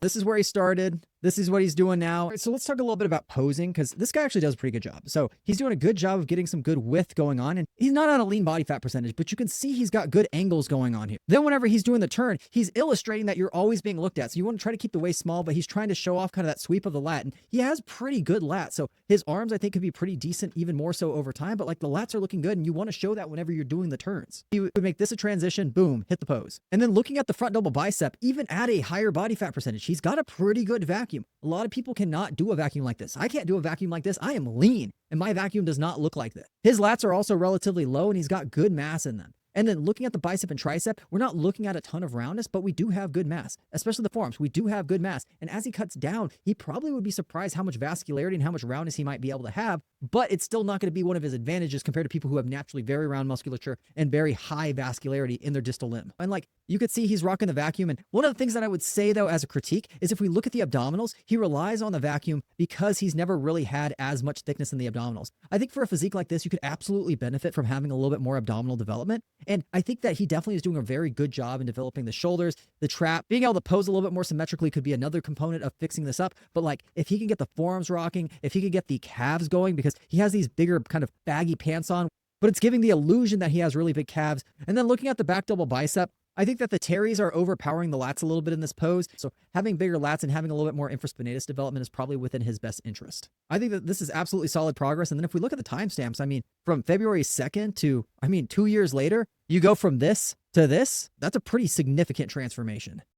This is where he started. This is what he's doing now. So let's talk a little bit about posing, because this guy actually does a pretty good job. So he's doing a good job of getting some good width going on, and he's not on a lean body fat percentage, but you can see he's got good angles going on here. Then whenever he's doing the turn, he's illustrating that you're always being looked at. So you want to try to keep the waist small, but he's trying to show off kind of that sweep of the lat, and he has pretty good lats. So his arms, I think, could be pretty decent, even more so over time, but like the lats are looking good, and you want to show that whenever you're doing the turns. He would make this a transition, boom, hit the pose. And then looking at the front double bicep, even at a higher body fat percentage, he's got a pretty good vacuum. A lot of people cannot do a vacuum like this. I can't do a vacuum like this. I am lean, and my vacuum does not look like this. His lats are also relatively low, and he's got good mass in them. And then looking at the bicep and tricep, we're not looking at a ton of roundness, but we do have good mass, especially the forearms. We do have good mass. And as he cuts down, he probably would be surprised how much vascularity and how much roundness he might be able to have, but it's still not going to be one of his advantages compared to people who have naturally very round musculature and very high vascularity in their distal limb. And like you could see, he's rocking the vacuum. And one of the things that I would say, though, as a critique is if we look at the abdominals, he relies on the vacuum because he's never really had as much thickness in the abdominals. I think for a physique like this, you could absolutely benefit from having a little bit more abdominal development. And I think that he definitely is doing a very good job in developing the shoulders, the trap. Being able to pose a little bit more symmetrically could be another component of fixing this up. But like if he can get the forearms rocking, if he could get the calves going, because he has these bigger kind of baggy pants on, but it's giving the illusion that he has really big calves. And then looking at the back double bicep, I think that the teres are overpowering the lats a little bit in this pose. So having bigger lats and having a little bit more infraspinatus development is probably within his best interest. I think that this is absolutely solid progress. And then if we look at the timestamps, I mean, from February 2nd to, 2 years later, you go from this to this, that's a pretty significant transformation.